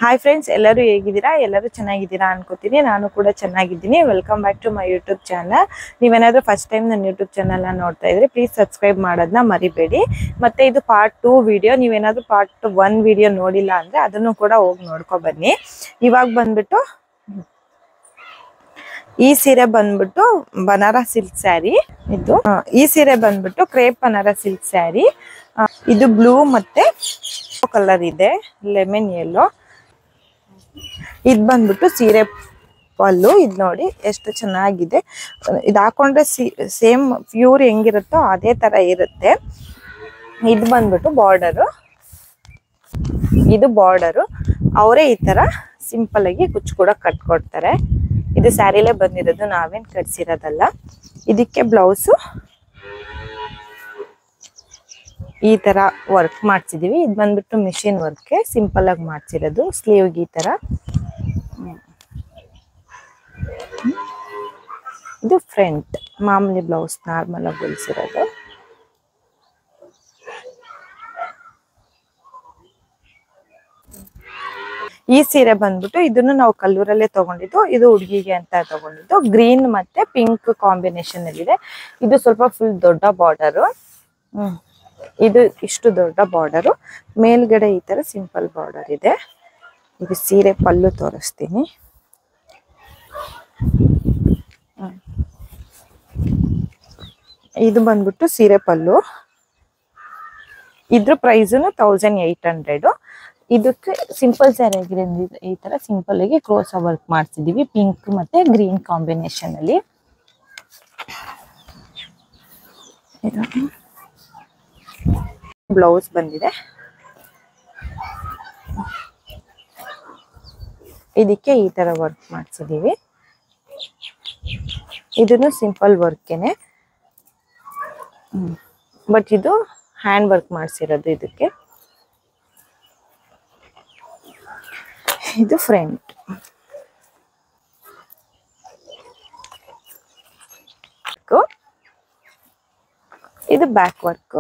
Hi friends, ಎಲ್ಲರೂ ಹೇಗಿದ್ದೀರಾ? ಎಲ್ಲರೂ ಚೆನ್ನಾಗಿದ್ದೀರಾ ಅನ್ಕೋತೀನಿ. ನಾನು ಕೂಡ ಚೆನ್ನಾಗಿದ್ದೀನಿ. Welcome back to my YouTube channel. ನೀವೇನಾದರೂ ಫಸ್ಟ್ ಟೈಮ್ ನನ್ನ ಯೂಟ್ಯೂಬ್ ಚಾನಲ್ನ ನೋಡ್ತಾ ಇದ್ರೆ ಪ್ಲೀಸ್ ಸಬ್ಸ್ಕ್ರೈಬ್ ಮಾಡೋದನ್ನ ಮರಿಬೇಡಿ. ಮತ್ತೆ ಇದು ಪಾರ್ಟ್ 2 ವಿಡಿಯೋ. ನೀವೇನಾದರೂ ಪಾರ್ಟ್ 1 ವಿಡಿಯೋ ನೋಡಿಲ್ಲ ಅಂದರೆ ಅದನ್ನು ಕೂಡ ಹೋಗಿ ನೋಡ್ಕೊ ಬನ್ನಿ. ಇವಾಗ ಬಂದ್ಬಿಟ್ಟು ಈ ಸೀರೆ ಬಂದ್ಬಿಟ್ಟು ಬನಾರಸ್ ಸಿಲ್ಕ್ ಸ್ಯಾರಿ. ಈ ಸೀರೆ ಬಂದ್ಬಿಟ್ಟು ಕ್ರೇಪ್ ಬನಾರಸ್ ಸಿಲ್ಕ್ ಸ್ಯಾರಿ. ಇದು ಬ್ಲೂ ಮತ್ತೆ ಕಲರ್ ಇದೆ, ಲೆಮನ್ ಯೆಲ್ಲೋ. ಇದು ಬಂದ್ಬಿಟ್ಟು ಸೀರೆ ಪಲ್ಲು. ಇದು ನೋಡಿ ಎಷ್ಟು ಚೆನ್ನಾಗಿದೆ. ಇದು ಹಾಕೊಂಡ್ರೆ ಸೇಮ್ ಪ್ಯೂರ್ ಹೆಂಗಿರುತ್ತೋ ಅದೇ ತರ ಇರುತ್ತೆ. ಇದು ಬಂದ್ಬಿಟ್ಟು ಬಾರ್ಡರು. ಇದು ಬಾರ್ಡರು ಅವರೇ ಈ ತರ ಸಿಂಪಲ್ ಆಗಿ ಕುಚ್ಚು ಕೂಡ ಕಟ್ಕೊಡ್ತಾರೆ. ಇದು ಸ್ಯಾರಿಲೇ ಬಂದಿರೋದು, ನಾವೇನ್ ಕಟ್ಸಿರೋದಲ್ಲ. ಇದಕ್ಕೆ ಬ್ಲೌಸು ಈ ತರ ವರ್ಕ್ ಮಾಡ್ಸಿದೀವಿ. ಇದು ಬಂದ್ಬಿಟ್ಟು ಮಿಷಿನ್ ವರ್ಕ್ ಸಿಂಪಲ್ ಆಗಿ ಮಾಡ್ಸಿರೋದು. ಸ್ಲೀವ್ಗೆ ಈ ತರ. ಇದು ಫ್ರಂಟ್ ಮಾಮೂಲಿ ಬ್ಲೌಸ್ ನಾರ್ಮಲ್ ಆಗಿ ಹೊಲಿಸಿರೋದು. ಈ ಸೀರೆ ಬಂದ್ಬಿಟ್ಟು ಇದನ್ನು ನಾವು ಕಲ್ಲೂರಲ್ಲೇ ತಗೊಂಡಿದ್ದು. ಇದು ಹುಡುಗಿಗೆ ಅಂತ ತಗೊಂಡಿದ್ದು. ಗ್ರೀನ್ ಮತ್ತೆ ಪಿಂಕ್ ಕಾಂಬಿನೇಷನ್ ಅಲ್ಲಿ ಇದೆ. ಇದು ಸ್ವಲ್ಪ ಫುಲ್ ದೊಡ್ಡ ಬಾರ್ಡರು. ಇದು ಇಷ್ಟು ದೊಡ್ಡ ಬಾರ್ಡರು. ಮೇಲ್ಗಡೆ ಈ ತರ ಸಿಂಪಲ್ ಬಾರ್ಡರ್ ಇದೆ. ಇದು ಸೀರೆ ಪಲ್ಲು ತೋರಿಸ್ತೀನಿ. ಇದು ಬಂದ್ಬಿಟ್ಟು ಸೀರೆ ಪಲ್ಲು. ಇದ್ರ ಪ್ರೈಸ್ನು 1800. ಇದಕ್ಕೆ ಸಿಂಪಲ್ ಸ್ಯಾರಿ ಆಗಿರೋದ್ರಿಂದ ಈ ತರ ಸಿಂಪಲ್ ಆಗಿ ಕ್ರೋಸ್ ವರ್ಕ್ ಮಾಡ್ತಿದೀವಿ, ಪಿಂಕ್ ಮತ್ತೆ ಗ್ರೀನ್ ಕಾಂಬಿನೇಷನ್ ಅಲ್ಲಿ. ಬ್ಲೌಸ್ ಬಂದಿದೆ. ಇದಕ್ಕೆ ಈ ತರ ವರ್ಕ್ ಮಾಡ್ಸಿದೀವಿ. ಇದನ್ನು ಸಿಂಪಲ್ ವರ್ಕೇನೆ, ಬಟ್ ಇದು ಹ್ಯಾಂಡ್ ವರ್ಕ್ ಮಾಡ್ಸಿರೋದು. ಇದಕ್ಕೆ ಇದು ಫ್ರಂಟ್. ಇದು ಬ್ಯಾಕ್ ವರ್ಕ್.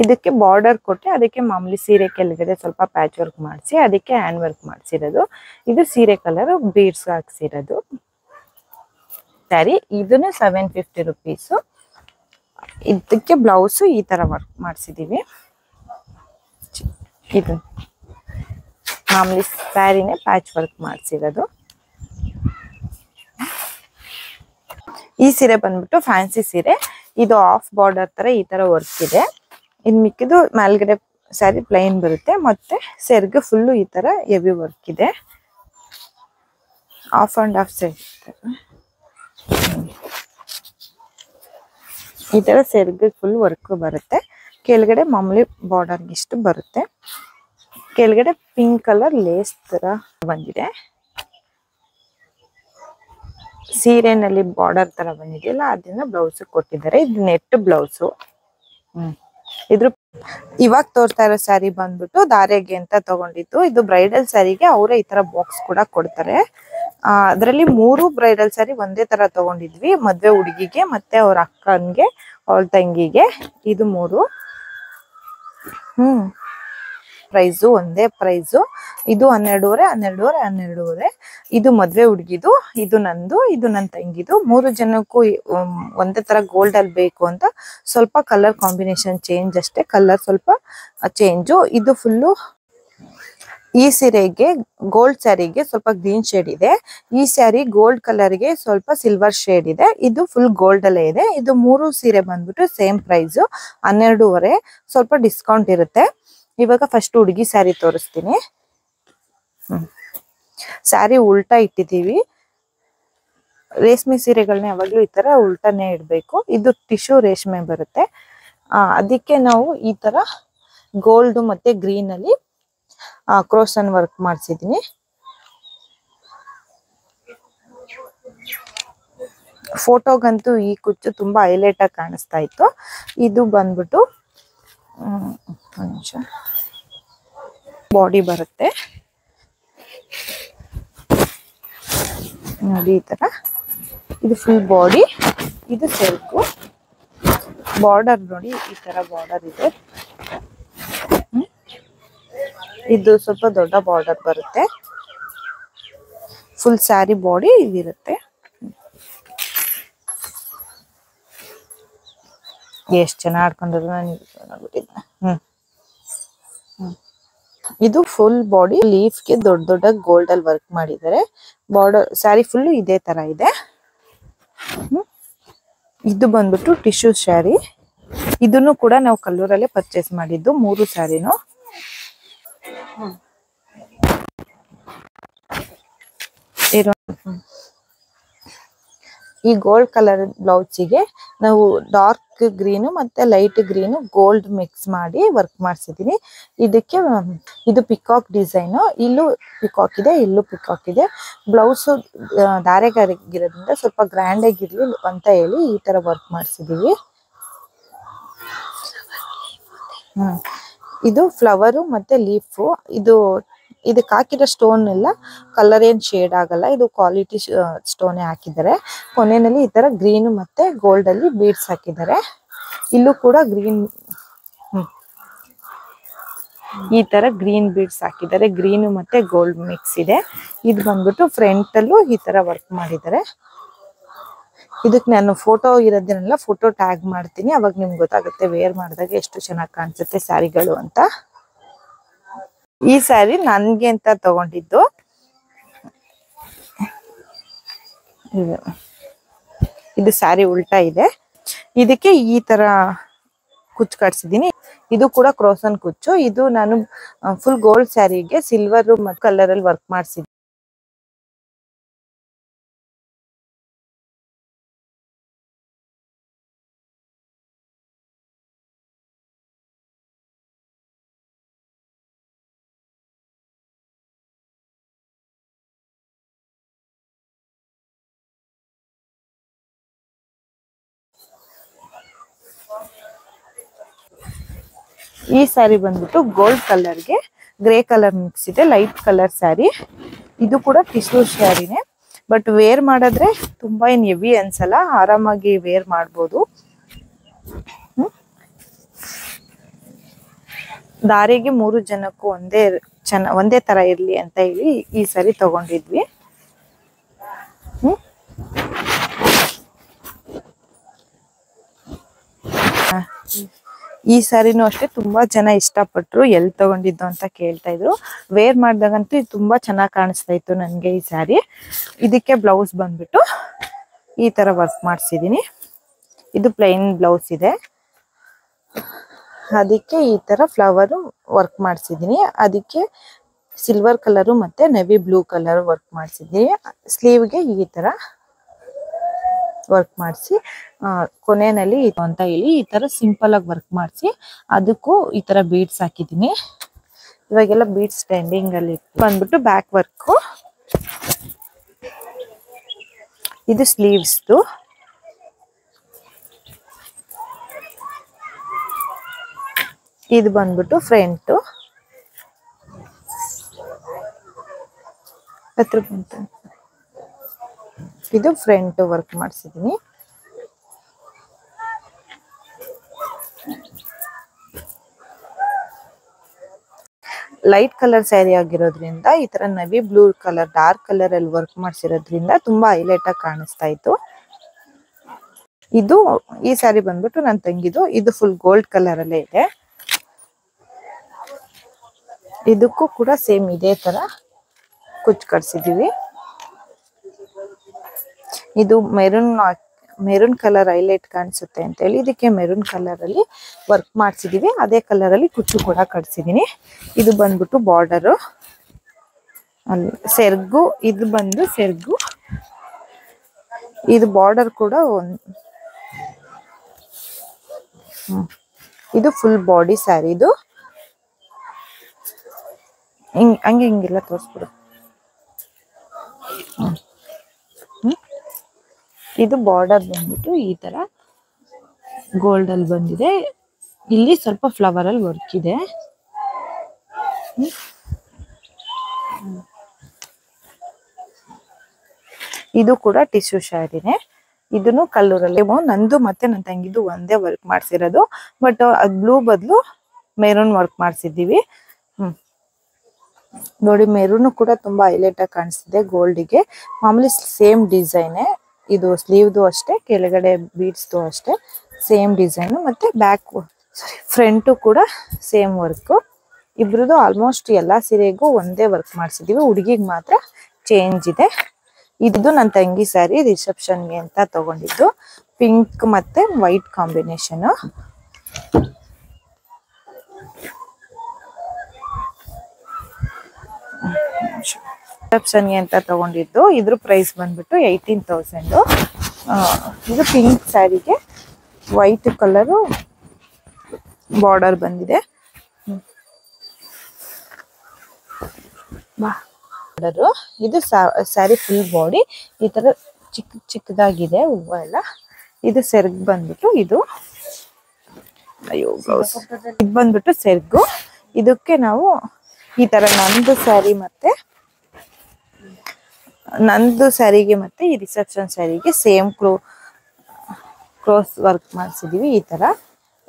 ಇದಕ್ಕೆ ಬಾರ್ಡರ್ ಕೊಟ್ಟೆ, ಅದಕ್ಕೆ ಮಾಮೂಲಿ ಸೀರೆ ಕೆಳಗಡೆ ಸ್ವಲ್ಪ ಪ್ಯಾಚ್ ವರ್ಕ್ ಮಾಡಿಸಿ ಅದಕ್ಕೆ ಹ್ಯಾಂಡ್ ವರ್ಕ್ ಮಾಡಿಸಿರೋದು. ಇದು ಸೀರೆ ಕಲರ್ ಬೀಡ್ಸ್ ಹಾಕ್ಸಿರೋದು ಸ್ಯಾರಿ. ಇದನ್ನು 750 ರುಪೀಸು. ಇದಕ್ಕೆ ಬ್ಲೌಸು ಈ ತರ ವರ್ಕ್ ಮಾಡಿಸಿದೀವಿ. ಇದು ಮಾಮೂಲಿ ಸ್ಯಾರಿನೇ ಪ್ಯಾಚ್ ವರ್ಕ್ ಮಾಡಿಸಿರೋದು. ಈ ಸೀರೆ ಬಂದ್ಬಿಟ್ಟು ಫ್ಯಾನ್ಸಿ ಸೀರೆ. ಇದು ಆಫ್ ಬಾರ್ಡರ್ ತರ ಈ ತರ ವರ್ಕ್ ಇದೆ. ಇನ್ ಮಿಕ್ಕಿದು ಮೇಲ್ಗಡೆ ಸ್ಯಾರಿ ಪ್ಲೈನ್ ಬರುತ್ತೆ, ಮತ್ತೆ ಸೆರ್ಗು ಫುಲ್ಲು ಈ ತರ ಹೆವಿ ವರ್ಕ್ ಇದೆ. ಆಫ್ ಅಂಡ್ ಆಫ್ ಸೈಡ್ ಈ ತರ ಸೆರ್ಗು ಫುಲ್ ವರ್ಕ್ ಬರುತ್ತೆ. ಕೆಳಗಡೆ ಮಾಮೂಲಿ ಬಾರ್ಡರ್ ಇಷ್ಟು ಬರುತ್ತೆ. ಕೆಳಗಡೆ ಪಿಂಕ್ ಕಲರ್ ಲೇಸ್ ತರ ಬಂದಿದೆ. ಸೀರೆನಲ್ಲಿ ಬಾರ್ಡರ್ ತರ ಬಂದಿದೆಯಲ್ಲ ಅದನ್ನ ಬ್ಲೌಸ್ ಕೊಟ್ಟಿದ್ದಾರೆ. ಇದು ನೆಟ್ ಬ್ಲೌಸು. ಇದ್ರ ಇವಾಗ ತೋರ್ತಾ ಇರೋ ಸ್ಯಾರಿ ಬಂದ್ಬಿಟ್ಟು ಧಾರೆಗೆ ಅಂತ ತಗೊಂಡಿದ್ದು. ಇದು ಬ್ರೈಡಲ್ ಸ್ಯಾರಿಗೆ ಅವರೇ ಈ ತರ ಬಾಕ್ಸ್ ಕೂಡ ಕೊಡ್ತಾರೆ. ಅದರಲ್ಲಿ 3 ಬ್ರೈಡಲ್ ಸ್ಯಾರಿ ಒಂದೇ ತರ ತಗೊಂಡಿದ್ವಿ. ಮದ್ವೆ ಹುಡುಗಿಗೆ ಮತ್ತೆ ಅವ್ರ ಅಕ್ಕನ್ಗೆ, ಅವಳ ತಂಗಿಗೆ. ಇದು 3 ಪ್ರೈಸು ಒಂದೇ ಪ್ರೈಸು. ಇದು 12,500 ಇದು ಮದ್ವೆ ಹುಡುಗಿದು, ಇದು ನಂದು, ಇದು ನನ್ನ ತಂಗಿದು. 3 ಜನಕ್ಕೂ ಒಂದೇ ತರ ಗೋಲ್ಡ್ ಅಲ್ಲಿ ಬೇಕು ಅಂತ ಸ್ವಲ್ಪ ಕಲರ್ ಕಾಂಬಿನೇಷನ್ ಚೇಂಜ್ ಅಷ್ಟೇ. ಕಲರ್ ಸ್ವಲ್ಪ ಚೇಂಜು. ಇದು ಫುಲ್ಲು ಈ ಸೀರೆಗೆ ಗೋಲ್ಡ್ ಸ್ಯಾರಿಗೆ ಸ್ವಲ್ಪ ಗ್ರೀನ್ ಶೇಡ್ ಇದೆ. ಈ ಸ್ಯಾರಿ ಗೋಲ್ಡ್ ಕಲರ್ಗೆ ಸ್ವಲ್ಪ ಸಿಲ್ವರ್ ಶೇಡ್ ಇದೆ. ಇದು ಫುಲ್ ಗೋಲ್ಡ್ ಅಲ್ಲೇ ಇದೆ. ಇದು 3 ಸೀರೆ ಬಂದ್ಬಿಟ್ಟು ಸೇಮ್ ಪ್ರೈಸ್ 12,500. ಸ್ವಲ್ಪ ಡಿಸ್ಕೌಂಟ್ ಇರುತ್ತೆ. ಇವಾಗ ಫಸ್ಟ್ ಹುಡುಗಿ ಸ್ಯಾರಿ ತೋರಿಸ್ತೀನಿ. ಸ್ಯಾರಿ ಉಲ್ಟಾ ಇಟ್ಟಿದ್ದೀವಿ. ರೇಷ್ಮೆ ಸೀರೆಗಳನ್ನ ಯಾವಾಗ್ಲೂ ಈ ತರ ಉಲ್ಟಾನೇ ಇಡ್ಬೇಕು. ಇದು ಟಿಶ್ಯೂ ರೇಷ್ಮೆ ಬರುತ್ತೆ. ಅದಕ್ಕೆ ನಾವು ಈ ತರ ಗೋಲ್ಡ್ ಮತ್ತೆ ಗ್ರೀನ್ ಅಲ್ಲಿ ಕ್ರೋಶನ್ ವರ್ಕ್ ಮಾಡ್ಸಿದೀನಿ. ಫೋಟೋಗಂತೂ ಈ ಕುಚ್ಚು ತುಂಬಾ ಹೈಲೈಟ್ ಆಗಿ ಕಾಣಿಸ್ತಾ ಇತ್ತು. ಇದು ಬಂದ್ಬಿಟ್ಟು ಬಾಡಿ ಬರುತ್ತೆ ನೋಡಿ ಈ ತರ. ಇದು ಫುಲ್ ಬಾಡಿ. ಇದು ಸೆಲ್ಕು. ಬಾರ್ಡರ್ ನೋಡಿ ಈ ತರ ಬಾರ್ಡರ್ ಇದೆ. ಇದು ಸ್ವಲ್ಪ ದೊಡ್ಡ ಬಾರ್ಡರ್ ಬರುತ್ತೆ. ಫುಲ್ ಸ್ಯಾರಿ ಬಾಡಿ ಇದಿರುತ್ತೆ. ಎಷ್ಟು ಚೆನ್ನಾಗಿ ಆಡ್ಕೊಂಡ್ರು ನಾನು. ಇದು ಫುಲ್ ಬಾಡಿ ಲೀಫ್ಗೆ ದೊಡ್ಡ ದೊಡ್ಡ ಗೋಲ್ಡ್ ಅಲ್ಲಿ ವರ್ಕ್ ಮಾಡಿದ್ದಾರೆ. ಬಾರ್ಡರ್ ಸ್ಯಾರಿ ಫುಲ್ ಇದೇ ತರ ಇದೆ. ಇದು ಬಂದ್ಬಿಟ್ಟು ಟಿಶ್ಯೂ ಸ್ಯಾರಿ. ಇದನ್ನು ಕೂಡ ನಾವು ಕಲ್ಲೂರಲ್ಲೇ ಪರ್ಚೇಸ್ ಮಾಡಿದ್ದು 3 ಸ್ಯಾರಿನು. ಈ ಗೋಲ್ಡ್ ಕಲರ್ ಬ್ಲೌಸಿಗೆ ನಾವು ಡಾರ್ಕ್ ಗ್ರೀನು ಮತ್ತೆ ಲೈಟ್ ಗ್ರೀನು ಗೋಲ್ಡ್ ಮಿಕ್ಸ್ ಮಾಡಿ ವರ್ಕ್ ಮಾಡಿಸಿದೀನಿ. ಇದಕ್ಕೆ ಇದು ಪಿಕಾಕ್ ಡಿಸೈನ್. ಇಲ್ಲೂ ಪಿಕಾಕ್ ಇದೆ, ಇಲ್ಲೂ ಪಿಕಾಕ್ ಇದೆ. ಬ್ಲೌಸ್ ಧಾರೆಗಾರಿಗಿರೋದ್ರಿಂದ ಸ್ವಲ್ಪ ಗ್ರ್ಯಾಂಡ್ ಆಗಿರ್ಲಿ ಅಂತ ಹೇಳಿ ಈ ತರ ವರ್ಕ್ ಮಾಡಿಸಿದೀವಿ. ಇದು ಫ್ಲವರು ಮತ್ತೆ ಲೀಫು. ಇದಕ್ಕೆ ಹಾಕಿರೋ ಸ್ಟೋನ್ ಎಲ್ಲ ಕಲರ್ ಏನ್ ಶೇಡ್ ಆಗಲ್ಲ. ಇದು ಕ್ವಾಲಿಟಿ ಸ್ಟೋನ್ ಹಾಕಿದ್ದಾರೆ. ಕೊನೆಯಲ್ಲಿ ಈ ತರ ಗ್ರೀನ್ ಮತ್ತೆ ಗೋಲ್ಡ್ ಅಲ್ಲಿ ಬೀಡ್ಸ್ ಹಾಕಿದ್ದಾರೆ. ಇಲ್ಲೂ ಕೂಡ ಗ್ರೀನ್ ಈ ತರ ಗ್ರೀನ್ ಬೀಡ್ಸ್ ಹಾಕಿದ್ದಾರೆ. ಗ್ರೀನ್ ಮತ್ತೆ ಗೋಲ್ಡ್ ಮಿಕ್ಸ್ ಇದೆ. ಇದು ಬಂದ್ಬಿಟ್ಟು ಫ್ರಂಟ್ ಅಲ್ಲೂ ಈ ತರ ವರ್ಕ್ ಮಾಡಿದ್ದಾರೆ. ಇದಕ್ಕೆ ನಾನು ಫೋಟೋ ಇರೋದನ್ನೆಲ್ಲ ಫೋಟೋ ಟ್ಯಾಗ್ ಮಾಡ್ತೀನಿ. ಅವಾಗ ನಿಮ್ಗೆ ಗೊತ್ತಾಗುತ್ತೆ ವೇರ್ ಮಾಡಿದಾಗ ಎಷ್ಟು ಚೆನ್ನಾಗಿ ಕಾಣಿಸುತ್ತೆ ಸ್ಯಾರಿಗಳು ಅಂತ. ಈ ಸ್ಯಾರಿ ನನ್ಗೆ ಅಂತ ತಗೊಂಡಿದ್ದು. ಇದು ಸ್ಯಾರಿ ಉಲ್ಟಾ ಇದೆ. ಇದಕ್ಕೆ ಈ ತರ ಕುಚ್ಚು ಕಟ್ಸಿದೀನಿ. ಇದು ಕೂಡ ಕ್ರೋಸನ್ ಕುಚ್ಚು. ಇದು ನಾನು ಫುಲ್ ಗೋಲ್ಡ್ ಸ್ಯಾರಿಗೆ ಸಿಲ್ವರ್ ಕಲರ್ ಅಲ್ಲಿ ವರ್ಕ್ ಮಾಡಿಸಿದ್ದೀನಿ. ಈ ಸ್ಯಾರಿ ಬಂದ್ಬಿಟ್ಟು ಗೋಲ್ಡ್ ಕಲರ್ಗೆ ಗ್ರೇ ಕಲರ್ ಮಿಕ್ಸ್ ಇದೆ. Light colour sari. ಇದು ಕೂಡ ಟಿಶ್ಯೂ ಸ್ಯಾರಿನೇ. ಬಟ್ ವೇರ್ ಮಾಡಿದ್ರೆ ತುಂಬಾ ಏನ್ ಹೆವಿ ಅನ್ಸಲ್ಲ. ಆರಾಮಾಗಿ ವೇರ್ ಮಾಡ್ಬೋದು. ದಾರಿಗೆ 3 ಜನಕ್ಕೂ ಒಂದೇ ತರ ಇರ್ಲಿ ಅಂತ ಹೇಳಿ ಈ ಸ್ಯಾರಿ ತಗೊಂಡಿದ್ವಿ. ಈ ಸ್ಯಾರಿನೂ ಅಷ್ಟೇ ತುಂಬಾ ಜನ ಇಷ್ಟಪಟ್ರು. ಎಲ್ಲಿ ತಗೊಂಡಿದ್ದು ಅಂತ ಕೇಳ್ತಾ ಇದ್ರು. ವೇರ್ ಮಾಡಿದಾಗಂತೂ ಇದು ತುಂಬಾ ಚೆನ್ನಾಗಿ ಕಾಣಿಸ್ತಾ ಇತ್ತು ನನ್ಗೆ ಈ ಸ್ಯಾರಿ. ಇದಕ್ಕೆ ಬ್ಲೌಸ್ ಬಂದ್ಬಿಟ್ಟು ಈ ತರ ವರ್ಕ್ ಮಾಡಿಸಿದೀನಿ. ಇದು ಪ್ಲೈನ್ ಬ್ಲೌಸ್ ಇದೆ. ಅದಕ್ಕೆ ಈ ತರ ಫ್ಲವರ್ ವರ್ಕ್ ಮಾಡಿಸಿದೀನಿ. ಅದಕ್ಕೆ ಸಿಲ್ವರ್ ಕಲರು ಮತ್ತೆ ನೆವಿ ಬ್ಲೂ ಕಲರ್ ವರ್ಕ್ ಮಾಡಿಸಿದೀನಿ. ಸ್ಲೀವ್ಗೆ ಈ ತರ ವರ್ಕ್ ಮಾಡಿಸಿ ಕೊನೆಯಲ್ಲಿ ಅಂತ ಹೇಳಿ ಈ ತರ ಸಿಂಪಲ್ ಆಗಿ ವರ್ಕ್ ಮಾಡಿಸಿ ಅದಕ್ಕೂ ಈ ತರ ಬೀಡ್ಸ್ ಹಾಕಿದೀನಿ. ಇವಾಗೆಲ್ಲ ಬೀಡ್ಸ್ ಟ್ರೆಂಡಿಂಗ್ ಅಲ್ಲಿ ಬಂದ್ಬಿಟ್ಟು ಬ್ಯಾಕ್ ವರ್ಕ್. ಇದು ಸ್ಲೀವ್ಸ್. ಇದು ಬಂದ್ಬಿಟ್ಟು ಫ್ರಂಟ್. ಇದು ಫ್ರಂಟ್ ವರ್ಕ್ ಮಾಡಿಸಿದೀನಿ. ಲೈಟ್ ಕಲರ್ ಸ್ಯಾರಿ ಆಗಿರೋದ್ರಿಂದ ಈ ತರ navy blue colour dark colour ಅಲ್ಲಿ ವರ್ಕ್ ಮಾಡಿಸಿರೋದ್ರಿಂದ ತುಂಬಾ ಹೈಲೈಟ್ ಆಗಿ ಕಾಣಿಸ್ತಾ ಇತ್ತು. ಇದು ಈ ಸ್ಯಾರಿ ಬಂದ್ಬಿಟ್ಟು ನನ್ನ ತಂಗಿದು. ಇದು ಫುಲ್ ಗೋಲ್ಡ್ ಕಲರ್ ಅಲ್ಲೇ ಇದೆ. ಇದಕ್ಕೂ ಕೂಡ ಸೇಮ್ ಇದೇ ತರ ಕುಚ್ಚು ಕಟ್ಸಿದೀವಿ. ಇದು ಮೆರೂನ್ ಕಲರ್ ಹೈಲೈಟ್ ಕಾಣಿಸುತ್ತೆ ಅಂತ ಹೇಳಿ ಇದಕ್ಕೆ ಮೆರೂನ್ ಕಲರ್ ಅಲ್ಲಿ ವರ್ಕ್ ಮಾಡಿಸಿದೀವಿ. ಅದೇ ಕಲರ್ ಅಲ್ಲಿ ಕುಚ್ಚು ಕೂಡ ಕಟ್ಸಿದೀನಿ. ಇದು ಬಂದ್ಬಿಟ್ಟು ಬಾರ್ಡರ್ ಅಲ್ಲಿ ಸೆರ್ಗು. ಇದು ಬಂದು ಸೆರ್ಗು. ಇದು ಬಾರ್ಡರ್ ಕೂಡ ಇದು ಫುಲ್ ಬಾಡಿ ಸ್ಯಾರಿ. ಇದು ಹಂಗೆ ಹಿಂಗೆಲ್ಲ ತೋರಿಸ್ಬಿಡು. ಇದು ಬಾರ್ಡರ್ ಬಂದ್ಬಿಟ್ಟು ಈ ತರ ಗೋಲ್ಡ್ ಅಲ್ಲಿ ಬಂದಿದೆ. ಇಲ್ಲಿ ಸ್ವಲ್ಪ ಫ್ಲವರ್ ಅಲ್ಲಿ ವರ್ಕ್ ಇದೆ. ಇದು ಕೂಡ ಟಿಶ್ಯೂ ಸ್ಯಾರಿನೇ. ಇದನ್ನು ಕಲ್ಲೂರಲ್ಲಿ ನಂದು ಮತ್ತೆ ನನ್ನ ತಂಗಿದು ಒಂದೇ ವರ್ಕ್ ಮಾಡಿಸಿರೋದು. ಬಟ್ ಅದ್ ಬ್ಲೂ ಬದಲು ಮೆರೂನ್ ವರ್ಕ್ ಮಾಡಿಸಿದ್ದೀವಿ. ನೋಡಿ ಮೆರೂನು ಕೂಡ ತುಂಬಾ ಹೈಲೈಟ್ ಆಗಿ ಕಾಣಿಸ್ತಿದೆ ಗೋಲ್ಡ್ಗೆ. ಮಾಮೂಲಿ ಸೇಮ್ ಡಿಸೈನ್ ಇದು, ಸ್ಲೀವ್ದು ಅಷ್ಟೇ, ಕೆಳಗಡೆ ಬೀಡ್ಸ್ದು ಅಷ್ಟೇ ಸೇಮ್ ಡಿಸೈನ್. ಮತ್ತೆ ಬ್ಯಾಕ್ ಫ್ರಂಟು ಕೂಡ ಸೇಮ್ ವರ್ಕ್. ಇಬ್ರದ್ದು ಆಲ್ಮೋಸ್ಟ್ ಎಲ್ಲಾ ಸೀರೆಗೂ ಒಂದೇ ವರ್ಕ್ ಮಾಡಿಸಿದೀವಿ, ಹುಡುಗಿಗೆ ಮಾತ್ರ ಚೇಂಜ್ ಇದೆ. ಇದು ನನ್ನ ತಂಗಿ ಸ್ಯಾರಿ, ರಿಸೆಪ್ಷನ್ಗೆ ಅಂತ ತಗೊಂಡಿದ್ದು. ಪಿಂಕ್ ಮತ್ತೆ ವೈಟ್ ಕಾಂಬಿನೇಷನ್. ರಿಸೆಪ್ಷನ್ಗೆ ಅಂತ ತಗೊಂಡಿದ್ದು. ಇದ್ರ ಪ್ರೈಸ್ ಬಂದ್ಬಿಟ್ಟು 18,000. ಇದು ಪಿಂಕ್ ಸ್ಯಾರಿಗೆ ವೈಟ್ ಕಲರು ಬಾರ್ಡರ್ ಬಂದಿದೆ. ಇದು ಸ್ಯಾರಿ ಫುಲ್ ಬಾಡಿ ಈ ತರ ಚಿಕ್ಕದಾಗಿದೆ ಹೂವ ಎಲ್ಲ. ಇದು ಸೆರ್ಗ್ ಬಂದ್ಬಿಟ್ಟು ಇದು ಇದು ಬಂದ್ಬಿಟ್ಟು ಸೆರ್ಗು. ಇದಕ್ಕೆ ನಾವು ಈ ತರ ನಂದು ಸ್ಯಾರಿಗೆ ಮತ್ತೆ ಈ ರಿಸೆಪ್ಷನ್ ಸ್ಯಾರಿಗೆ ಸೇಮ್ ಕ್ರೋಸ್ ವರ್ಕ್ ಮಾಡಿಸಿದೀವಿ ಈ ತರ.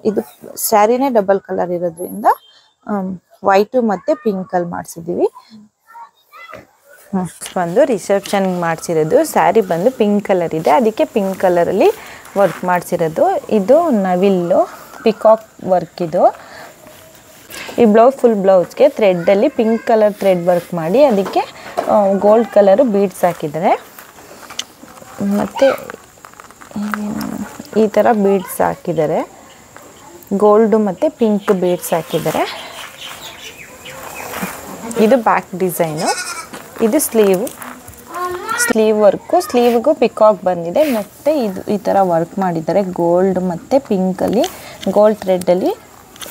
ಇದು ಸ್ಯಾರಿನೇ ಡಬಲ್ ಕಲರ್ ಇರೋದ್ರಿಂದ ವೈಟ್ ಮತ್ತೆ ಪಿಂಕ್ ಅಲ್ಲಿ ಮಾಡಿಸಿದೀವಿ. ಬಂದು ರಿಸೆಪ್ಷನ್ ಮಾಡಿಸಿರೋದು. ಸ್ಯಾರಿ ಬಂದು ಪಿಂಕ್ ಕಲರ್ ಇದೆ, ಅದಕ್ಕೆ ಪಿಂಕ್ ಕಲರ್ ಅಲ್ಲಿ ವರ್ಕ್ ಮಾಡಿಸಿರೋದು. ಇದು ನವಿಲ್ಲು ಪಿಕಾಕ್ ವರ್ಕ್. ಇದು ಈ ಬ್ಲೌಸ್ ಫುಲ್ ಬ್ಲೌಸ್ಗೆ ಥ್ರೆಡ್ ಅಲ್ಲಿ ಪಿಂಕ್ ಕಲರ್ ಥ್ರೆಡ್ ವರ್ಕ್ ಮಾಡಿ ಅದಕ್ಕೆ ಗೋಲ್ಡ್ ಕಲರ್ ಬೀಡ್ಸ್ ಹಾಕಿದ್ದಾರೆ. ಮತ್ತೆ ಈ ತರ ಬೀಡ್ಸ್ ಹಾಕಿದ್ದಾರೆ, ಗೋಲ್ಡ್ ಮತ್ತೆ ಪಿಂಕ್ ಬೀಡ್ಸ್ ಹಾಕಿದ್ದಾರೆ. ಇದು ಬ್ಯಾಕ್ ಡಿಸೈನು. ಇದು ಸ್ಲೀವ್ ವರ್ಕು. ಸ್ಲೀವ್ಗೂ ಪಿಕಾಕ್ ಬಂದಿದೆ. ಮತ್ತೆ ಇದು ಈ ತರ ವರ್ಕ್ ಮಾಡಿದ್ದಾರೆ ಗೋಲ್ಡ್ ಮತ್ತೆ ಪಿಂಕ್ ಅಲ್ಲಿ, ಗೋಲ್ಡ್ ಥ್ರೆಡ್ ಅಲ್ಲಿ.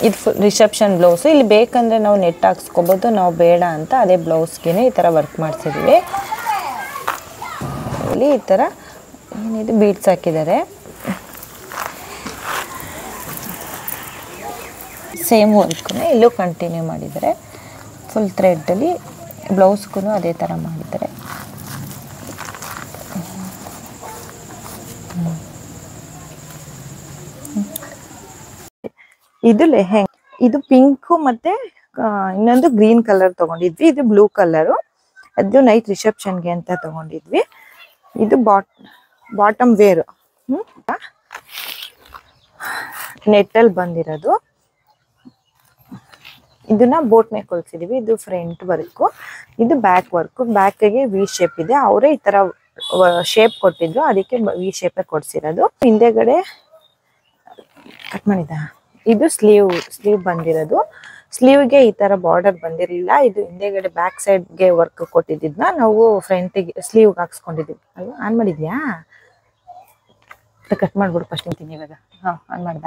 ಇದು ರಿಸೆಪ್ಷನ್ ಬ್ಲೌಸು. ಇಲ್ಲಿ ಬೇಕಂದ್ರೆ ನಾವು ನೆಟ್ ಹಾಕ್ಸ್ಕೊಬೋದು, ನಾವು ಬೇಡ ಅಂತ ಅದೇ ಬ್ಲೌಸ್ಗೆ ಈ ತರ ವರ್ಕ್ ಮಾಡಿಸಿದೀವಿ. ಇಲ್ಲಿ ಈ ತರ ಏನಿದೆ ಬೀಡ್ಸ್ ಹಾಕಿದ್ದಾರೆ. ಸೇಮ್ ವರ್ಕ್ನ ಇಲ್ಲೂ ಕಂಟಿನ್ಯೂ ಮಾಡಿದ್ದಾರೆ. ಫುಲ್ ಥ್ರೆಡ್ ಅಲ್ಲಿ ಬ್ಲೌಸ್ಗೂ ಅದೇ ತರ ಮಾಡಿದ್ದಾರೆ. ಇದು ಲೆಹೆಂಗಾ. ಇದು ಪಿಂಕ್ ಮತ್ತೆ ಇನ್ನೊಂದು ಗ್ರೀನ್ ಕಲರ್ ತಗೊಂಡಿದ್ವಿ. ಇದು ಬ್ಲೂ ಕಲರು, ಅದು ನೈಟ್ ರಿಸೆಪ್ಷನ್ಗೆ ಅಂತ ತಗೊಂಡಿದ್ವಿ. ಇದು ಬಾಟಮ್ ವೇರ್ ನೆಟ್ಟಲ್ಲಿ ಬಂದಿರೋದು. ಇದನ್ನ ಬೋಟ್ ನೆಕ್ ಹೊಲ್ಸಿದೀವಿ. ಇದು ಫ್ರಂಟ್ ವರ್ಕು, ಇದು ಬ್ಯಾಕ್ ವರ್ಕು. ಬ್ಯಾಕ್ಗೆ ವಿ ಶೇಪ್ ಇದೆ, ಅವರೇ ಈ ತರ ಶೇಪ್ ಕೊಟ್ಟಿದ್ರು, ಅದಕ್ಕೆ ವಿ ಶೇಪ್ ಕೊಡ್ಸಿರೋದು. ಹಿಂದೆಗಡೆ ಕಟ್ ಮಾಡಿದ. ಇದು ಸ್ಲೀವ್ ಬಂದಿರೋದು. ಸ್ಲೀವ್ಗೆ ಈ ತರ ಬಾರ್ಡರ್ ಬಂದಿರಲಿಲ್ಲ. ಇದು ಹಿಂದೆಗಡೆ ಬ್ಯಾಕ್ ಸೈಡ್ಗೆ ವರ್ಕ್ ಕೊಟ್ಟಿದ್ದನ್ನ ನಾವು ಫ್ರಂಟಿಗೆ ಸ್ಲೀವ್ಗೆ ಹಾಕ್ಸ್ಕೊಂಡಿದ್ವಿ. ಅಲ್ವಾ, ಆನ್ ಮಾಡಿದ್ಯಾ? ಕಟ್ ಮಾಡ್ಬಿಡು ಫಸ್ಟ್ ತಿಂತೀನಿ ಇವಾಗ. ಆನ್ ಮಾಡ್ದ.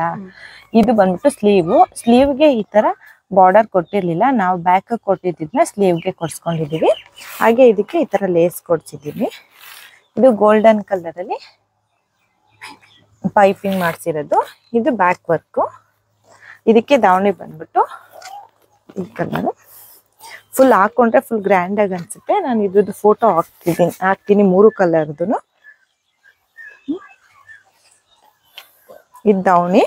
ಇದು ಬಂದ್ಬಿಟ್ಟು ಸ್ಲೀವ್ಗೆ ಈ ತರ ಬಾರ್ಡರ್ ಕೊಟ್ಟಿರ್ಲಿಲ್ಲ, ನಾವು ಬ್ಯಾಕ್ ಕೊಟ್ಟಿದ್ದನ್ನ ಸ್ಲೀವ್ಗೆ ಕೊಡ್ಸ್ಕೊಂಡಿದೀವಿ. ಹಾಗೆ ಇದಕ್ಕೆ ಈ ತರ ಲೇಸ್ ಕೊಡ್ಸಿದೀವಿ. ಇದು ಗೋಲ್ಡನ್ ಕಲರ್ ಅಲ್ಲಿ ಪೈಪಿಂಗ್ ಮಾಡ್ಸಿರೋದು. ಇದು ಬ್ಯಾಕ್ ವರ್ಕು. ಇದಕ್ಕೆ ದಾವಣಿ ಬಂದ್ಬಿಟ್ಟು ಈ ಕಲರ್. ಫುಲ್ ಹಾಕೊಂಡ್ರೆ ಫುಲ್ ಗ್ರ್ಯಾಂಡ್ ಆಗಿ ಅನ್ಸುತ್ತೆ. ನಾನು ಇದ್ರದ್ದು ಫೋಟೋ ಹಾಕ್ತೀನಿ 3 ಕಲರ್ದು. ಇದು ದಾವಣಿ.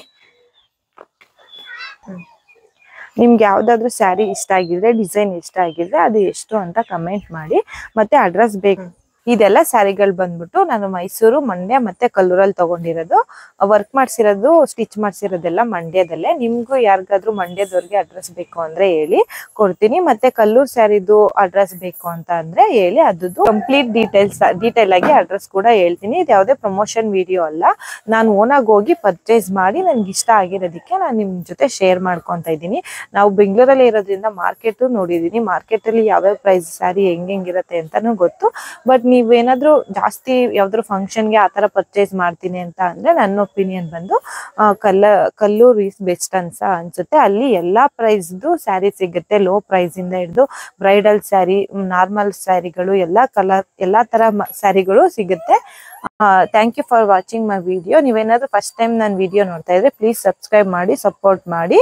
ನಿಮ್ಗೆ ಯಾವ್ದಾದ್ರು ಸ್ಯಾರಿ ಇಷ್ಟ ಆಗಿದ್ರೆ, ಡಿಸೈನ್ ಇಷ್ಟ ಆಗಿದ್ರೆ ಅದು ಎಷ್ಟು ಅಂತ ಕಮೆಂಟ್ ಮಾಡಿ. ಮತ್ತೆ ಅಡ್ರೆಸ್ ಬೇಕು. ಇದೆಲ್ಲ ಸ್ಯಾರಿಗಳು ಬಂದ್ಬಿಟ್ಟು ನಾನು ಮೈಸೂರು, ಮಂಡ್ಯ ಮತ್ತೆ ಕಲ್ಲೂರಲ್ಲಿ ತಗೊಂಡಿರೋದು. ವರ್ಕ್ ಮಾಡ್ಸಿರೋದು, ಸ್ಟಿಚ್ ಮಾಡ್ಸಿರೋದೆಲ್ಲ ಮಂಡ್ಯದಲ್ಲೇ. ನಿಮ್ಗೂ ಯಾರಿಗಾದ್ರೂ ಮಂಡ್ಯದವ್ರಿಗೆ ಅಡ್ರೆಸ್ ಬೇಕು ಅಂದ್ರೆ ಹೇಳಿ, ಕೊಡ್ತೀನಿ. ಮತ್ತೆ ಕಲ್ಲೂರ್ ಸ್ಯಾರಿದು ಅಡ್ರೆಸ್ ಬೇಕು ಅಂತ ಅಂದ್ರೆ ಹೇಳಿ, ಅದ್ರದ್ದು ಕಂಪ್ಲೀಟ್ ಡೀಟೇಲ್ ಆಗಿ ಅಡ್ರೆಸ್ ಕೂಡ ಹೇಳ್ತೀನಿ. ಇದು ಯಾವುದೇ ಪ್ರಮೋಷನ್ ವಿಡಿಯೋ ಅಲ್ಲ, ನಾನು ಓನಾಗಿ ಹೋಗಿ ಪರ್ಚೇಸ್ ಮಾಡಿ ನನ್ಗೆ ಇಷ್ಟ ಆಗಿರೋದಕ್ಕೆ ನಾನು ನಿಮ್ ಜೊತೆ ಶೇರ್ ಮಾಡ್ಕೊಂತ ಇದ್ದೀನಿ. ನಾವು ಬೆಂಗಳೂರಲ್ಲಿ ಇರೋದ್ರಿಂದ ಮಾರ್ಕೆಟ್ ನೋಡಿದೀನಿ, ಮಾರ್ಕೆಟ್ ಅಲ್ಲಿ ಯಾವ್ಯಾವ ಪ್ರೈಸ್ ಸ್ಯಾರಿ ಹೆಂಗಿರುತ್ತೆ ಅಂತಾನು ಗೊತ್ತು. ಬಟ್ ನೀವೇನಾದ್ರೂ ಜಾಸ್ತಿ ಯಾವ್ದಾದ್ರು ಫಂಕ್ಷನ್ಗೆ ಆತರ ಪರ್ಚೇಸ್ ಮಾಡ್ತೀನಿ ಅಂತ ಅಂದ್ರೆ ನನ್ನ ಒಪಿನಿಯನ್ ಬಂದು ಕಲ್ಲೂರ್ ಈಸ್ ಬೆಸ್ಟ್ ಅನ್ಸುತ್ತೆ. ಅಲ್ಲಿ ಎಲ್ಲಾ ಪ್ರೈಸ್ದು ಸ್ಯಾರಿ ಸಿಗುತ್ತೆ, ಲೋ ಪ್ರೈಸ್ ಇಂದ ಹಿಡಿದು ಬ್ರೈಡಲ್ ಸ್ಯಾರಿ, ನಾರ್ಮಲ್ ಸ್ಯಾರಿಗಳು, ಎಲ್ಲಾ ತರ ಸ್ಯಾರಿಗಳು ಸಿಗುತ್ತೆ. Thank you for watching my video. ನೀವೇನಾದ್ರೂ ಫಸ್ಟ್ ಟೈಮ್ ನನ್ನ ವಿಡಿಯೋ ನೋಡ್ತಾ ಇದ್ರೆ ಪ್ಲೀಸ್ ಸಬ್ಸ್ಕ್ರೈಬ್ ಮಾಡಿ, ಸಪೋರ್ಟ್ ಮಾಡಿ.